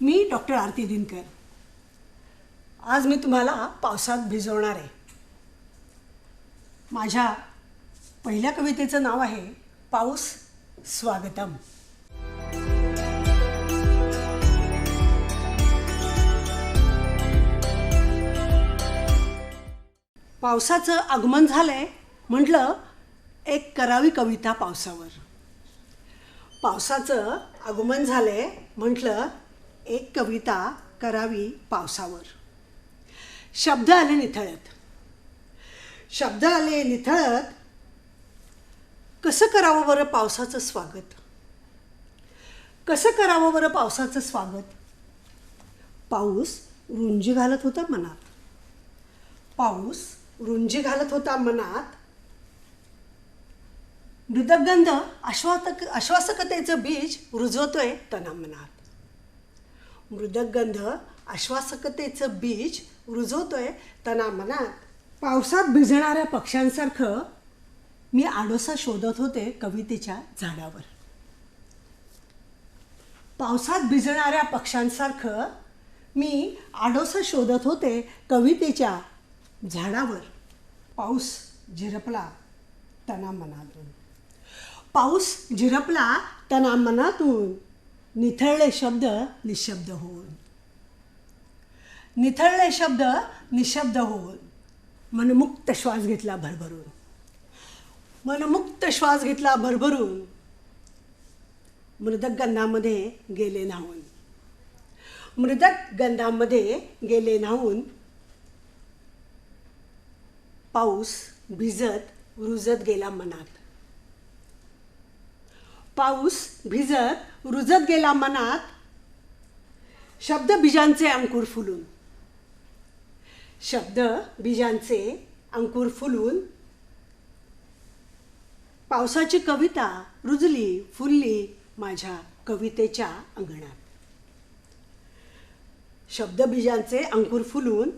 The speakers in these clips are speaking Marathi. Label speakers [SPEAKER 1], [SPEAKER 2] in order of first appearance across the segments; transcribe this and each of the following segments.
[SPEAKER 1] मी डॉक्टर आरती दिनकर. आज मी तुम्हाला पावसात भिजवणार आहे. माझ्या पहिल्या कवितेचं नाव आहे पाऊस स्वागतम. पावसाचं आगमन झालंय म्हटलं एक करावी कविता पावसावर. पावसाचं आगमन झालंय म्हटलं एक कविता करावी पावसावर. शब्द आले निथळत, शब्द आले निथळत, कसं करावं बरं पावसाचं स्वागत, कसं करावं बरं पावसाचं स्वागत. पाऊस रुंजी घालत होता मनात, पाऊस रुंजी घालत होता मनात. मृदगंध आश्वासकतेचं बीज रुजवतोय तनामनात. मृदगंध आश्वासकतेचं बीज रुजवतोय तनामनात. पावसात भिजणाऱ्या पक्ष्यांसारखं मी आडोसा शोधत होते कवितेच्या झाडावर. पावसात भिजणाऱ्या पक्ष्यांसारखं मी आडोसा शोधत होते कवितेच्या झाडावर. पाऊस झिरपला तनामनातून, पाऊस झिरपला तनामनातून. निथळले शब्द निशब्द होऊन, निथळले शब्द निशब्द होऊन. मनमुक्त श्वास घेतला भरभरून, मनमुक्त श्वास घेतला भरभरून. मृदगंधामध्ये गेले न्हावून, मृदगंधामध्ये गेले न्हावून. पाऊस भिजत रुजत गेला मनात, पाऊस भिजत रुजत गेला मनात. शब्द बीजांचे अंकुर फुलून, शब्द बीजांचे अंकुर फुलून. पावसाची कविता रुजली फुलली माझ्या कवितेच्या अंगणात. शब्द बीजांचे अंकुर फुलून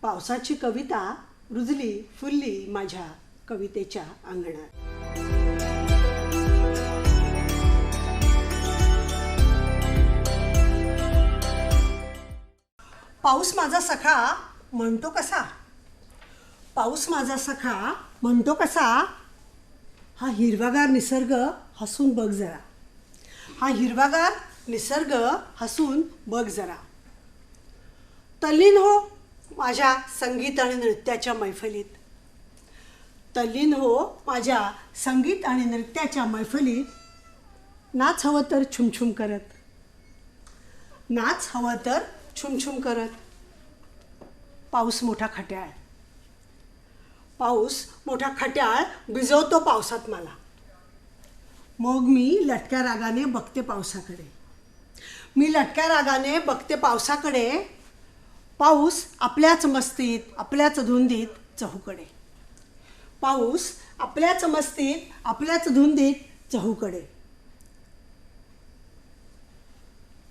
[SPEAKER 1] पावसाची कविता रुजली फुलली माझ्या कवितेच्या अंगणात. पाऊस माझा सखा म्हणतो कसा, पाऊस माझा सखा म्हणतो कसा. हा हिरवागार निसर्ग हसून बघ जरा, हा हिरवागार निसर्ग हसून बघ जरा. तल्लीन हो माझ्या संगीत आणि नृत्याच्या मैफलीत, तल्लीन हो माझ्या संगीत आणि नृत्याच्या मैफलीत. नाच हवं तर छुमछुम करत, नाच हवं तर छुमछुम करत. पाऊस मोठा खट्याळ, पाऊस मोठा खट्याळ भिजवतो पावसात मला. मग मी लटक्या रागाने बघते पावसाकडे, मी लटक्या रागाने बघते पावसाकडे. पाऊस आपल्याच मस्तीत आपल्याच धुंदीत चहूकडे, पाऊस आपल्याच मस्तीत आपल्याच धुंदीत चहूकडे.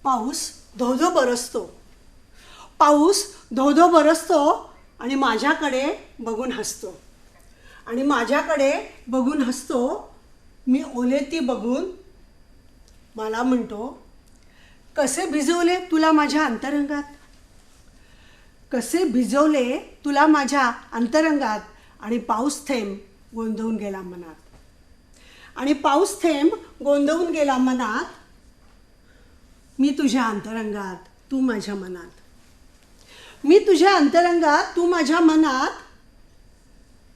[SPEAKER 1] पाऊस धोधो बरसतो, पाऊस धोधो बरसतो आणि माझ्याकडे बघून हसतो, आणि माझ्याकडे बघून हसतो. मी ओले ती बघून मला म्हणतो, कसे भिजवले तुला माझ्या अंतरंगात, कसे भिजवले तुला माझ्या अंतरंगात. आणि पाऊस थेंब गोंधवून गेला मनात, आणि पाऊस थेंब गोंधवून गेला मनात. मी तुझ्या अंतरंगात तू माझ्या मनात, मी तुझ्या अंतरंगात तू माझ्या मनात.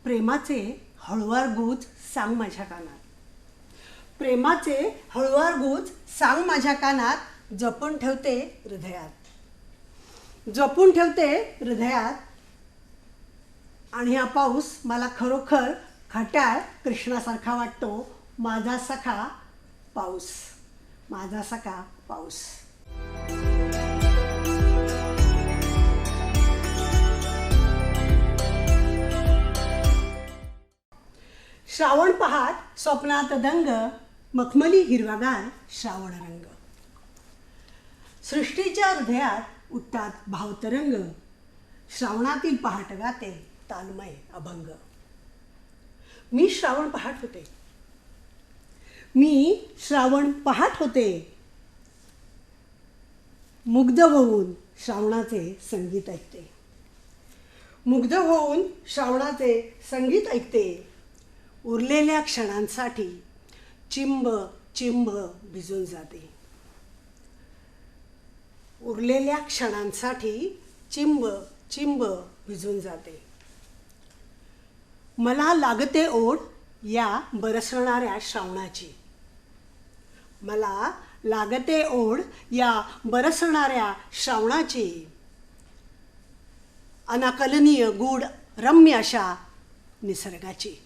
[SPEAKER 1] प्रेमाचे हळुवार गूंज सांग माझ्या कानात, प्रेमाचे हळुवार गूंज सांग माझ्या कानात. जपून ठेवते हृदयात, जपून ठेवते हृदयात. आणि हा पाऊस मला खरोखर खट्याळ कृष्णासारखा वाटतो. माझा सखा पाऊस, माझा सखा पाऊस. श्रावण पहाट स्वप्नात दंग, मखमली हिरवागार श्रावण रंग. सृष्टीच्या हृदयात उठतात भावतरंग. श्रावणातील पहाट गाते तालमय अभंग. मी श्रावण पहाट होते, मी श्रावण पहाट होते. मुग्ध होऊन श्रावणाचे संगीत ऐकते. मुग्ध होऊन श्रावणाचे संगीत ऐकते. उरलेल्या क्षणांसाठी चिंब चिंब भिजून जाते. उरलेल्या क्षणांसाठी चिंब चिंब भिजून जाते. मला लागते ओढ या बरसणाऱ्या श्रावणाची. मला लागते ओढ या बरसणाऱ्या श्रावणाची. अनाकलनीय गूढ रम्य अशा निसर्गाची.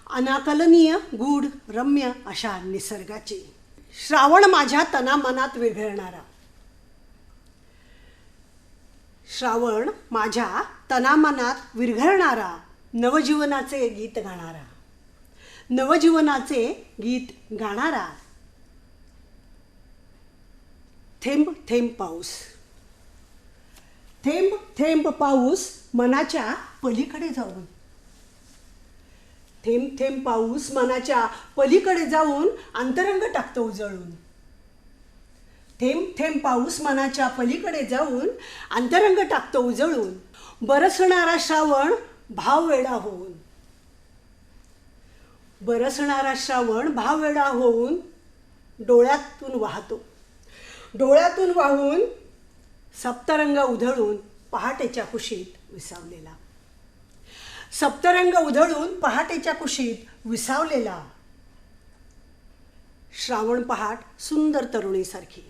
[SPEAKER 1] अनाकलनीय गूढ रम्य अशा निसर्गाची. श्रावण माझ्या तनामनात विरघळणारा. श्रावण माझ्या तनामनात विरघळणारा. नवजीवनाचे गीत गाणारा. नवजीवनाचे गीत गाणारा. थेंब थेंब पाऊस. थेंब थेंब पाऊस मनाच्या पलीकडे जाऊन. थेंब थेंब पाऊस मनाच्या पलीकडे जाऊन अंतरंग टाकतो उजळून. थेंब थेंब पाऊस मनाच्या पलीकडे जाऊन अंतरंग टाकतो उजळून. बरसणारा श्रावण भाववेडा होऊन. बरसणारा श्रावण भाववेडा होऊन डोळ्यातून वाहतो. डोळ्यातून वाहून सप्तरंग उधळून पहाटेच्या कुशीत विसावलेला. सप्तरंग उधळून पहाटेच्या कुशीत विसावलेला. श्रावण पहाट सुंदर तरुणीसारखी.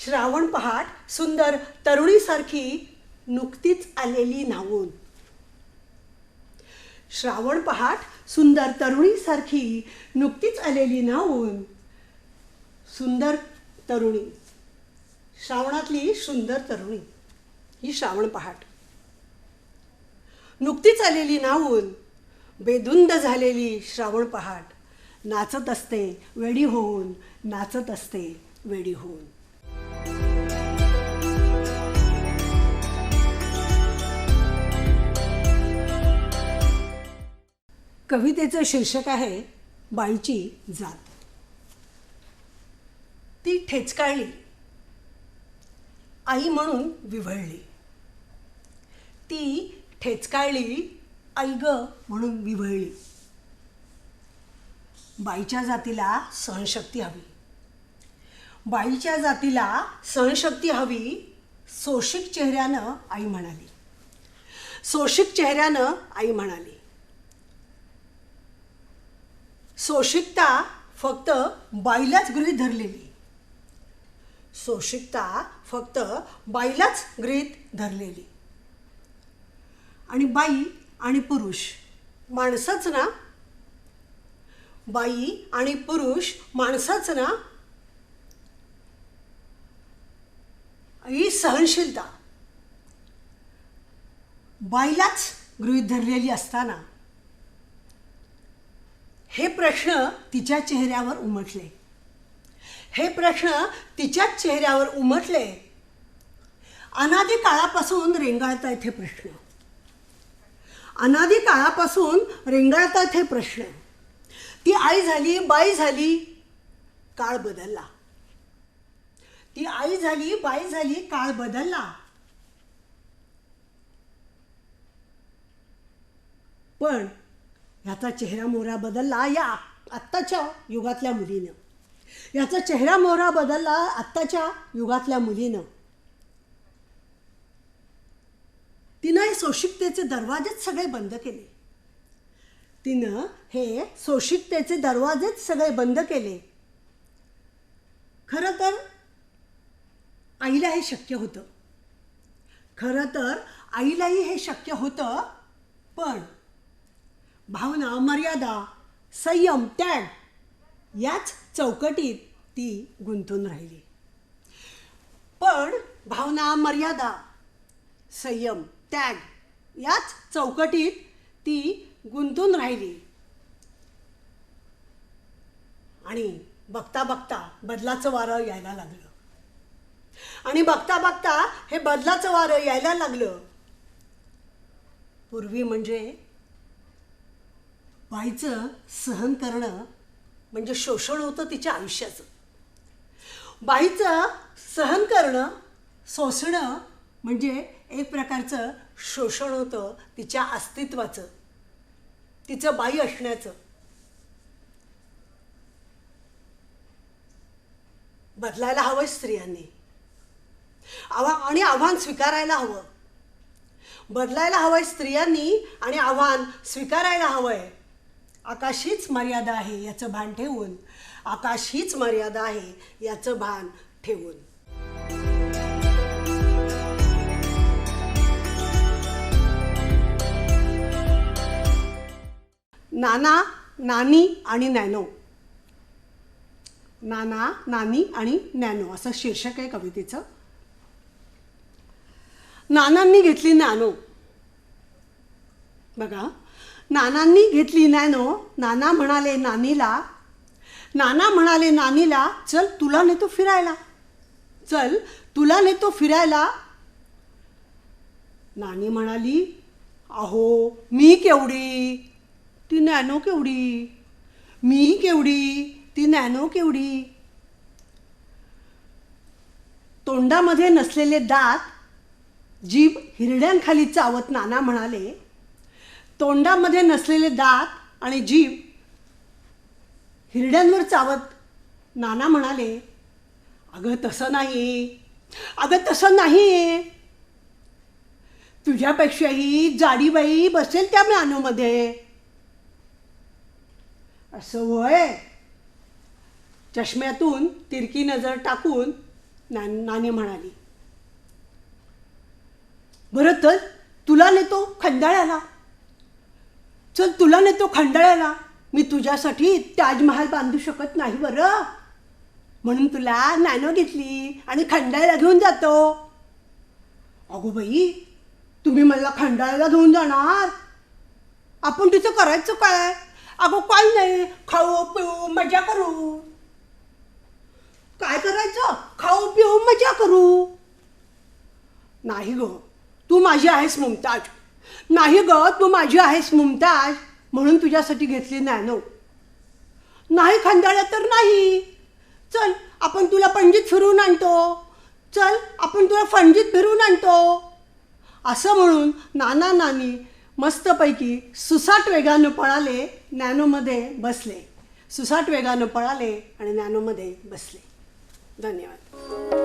[SPEAKER 1] श्रावण पहाट सुंदर तरुणीसारखी नुकतीच आलेली न्हावून. श्रावण पहाट सुंदर तरुणीसारखी नुकतीच आलेली न्हावून. सुंदर तरुणी. श्रावणातली सुंदर तरुणी ही श्रावण पहाट. नुकतीच आलेली न्हावून. बेधुंद झालेली श्रावण पहाट. नाचत असते वेडी होऊन. नाचत असते वेडी होऊन. कवितेचं शीर्षक आहे बाईची जात. ती ठेचकाळली. आई म्हणून विव्हळली. ती ठेचकाळली. आई ग म्हणून विव्हळली. बाईच्या जातीला सहनशक्ती हवी. बाईच्या जातीला सहनशक्ती हवी. सोशिक चेहऱ्यानं आई म्हणाली. सोशिक चेहऱ्यानं आई म्हणाली. सोशिकता फक्त बाईलाच गृहीत धरलेली. सोशिकता फक्त बाईलाच गृहीत धरलेली. आणि बाई आणि पुरुष माणसंच ना. बाई आणि पुरुष माणसंच ना. ही सहनशीलता बाईलाच गृहीत धरलेली असताना हे प्रश्न तिच्या चेहऱ्यावर उमटले. हे प्रश्न तिच्याच चेहऱ्यावर उमटले. अनादी काळापासून रेंगाळतायत हे प्रश्न. अनादी काळापासून रेंगाळतायत हे प्रश्न. ती आई झाली, बाई झाली, काळ बदलला. ती आई झाली, बाई झाली, काळ बदलला. पण ह्याचा चेहरा मोहरा बदलला या आत्ताच्या युगातल्या मुलीनं. याचा चेहरा मोहरा बदलला आत्ताच्या युगातल्या मुलीनं. तिनं हे सोशिकतेचे दरवाजेच सगळे बंद केले. तिनं हे सोशिकतेचे दरवाजेच सगळे बंद केले. खरं तर आईला हे शक्य होतं. खरं तर आईलाही हे शक्य होतं. पण भावना, मर्यादा, संयम, त्याग याच चौकटीत ती गुंतून राहिली. पण भावना, मर्यादा, संयम, त्याग याच चौकटीत ती गुंतून राहिली. आणि बघता बघता बदलाचं वारं यायला लागलं. आणि बघता बघता हे बदलाचं वारं यायला लागलं. पूर्वी म्हणजे बाईचं सहन करणं म्हणजे शोषण होतं तिच्या आयुष्याचं. बाईचं सहन करणं, सोसणं म्हणजे एक प्रकारचं शोषण होतं तिच्या अस्तित्वाचं, तिचं बाई असण्याचं. बदलायला हवं स्त्रियांनी, आणि आव्हान स्वीकारायला हवं. बदलायला हवंय स्त्रियांनी आणि आव्हान स्वीकारायला हवंय. आकाश हीच मर्यादा आहे याचं भान ठेवून, आकाश हीच मर्यादा आहे याचं भान ठेवून. नाना, नानी आणि नॅनो. नाना, नानी आणि नॅनो असं शीर्षक आहे कवितेचं. नानांनी घेतली नॅनो. बघा, नानांनी घेतली नॅनो. नाना म्हणाले नानीला, चल तुला नेतो फिरायला, चल तुला नेतो फिरायला. नानी म्हणाली, अहो मी केवढी, ती नॅनो केवढी, मी केवढी, ती नॅनो केवढी. तोंडामध्ये नसलेले दात, जीभ हिरड्यांखाली चावत नाना म्हणाले. तोंडामध्ये नसलेले दात आणि जीभ हिरड्यांवर चावत नाना म्हणाले, अगं तसं नाही, अगं तसं नाही. तुझ्यापेक्षाही जाडी बाई बसेल त्या नॅनोमध्ये. असं होय. चष्म्यातून तिरकी नजर टाकून नानी म्हणाली, बरं तर तुला नेतो खंडाळ्याला, चल तुला नेतो खंडाळ्याला. मी तुझ्यासाठी ताजमहाल बांधू शकत नाही बरं, म्हणून तुला नॅनो घेतली आणि खंडाळ्याला घेऊन जातो. अगो बाई, तुम्ही मला खंडाळ्याला घेऊन जाणार? आपण तिचं करायचं काय? अगो काही नाही, खाऊ पिऊ मजा करू. काय करायचं? खाऊ पिऊ मजा करू. नाही ग, तू माझी आहेस मुमताज. नाही ग, तू माझी आहेस मुमताज, म्हणून तुझ्यासाठी घेतली नॅनो. नाही खंडाळ्या तर नाही. चल आपण तुला पणजीत फिरून आणतो, चल आपण तुला पणजीत फिरून आणतो. असं म्हणून नाना नानी मस्तपैकी सुसाट वेगानं पळाले, नॅनोमध्ये बसले. सुसाट वेगानं पळाले आणि नॅनोमध्ये बसले. धन्यवाद.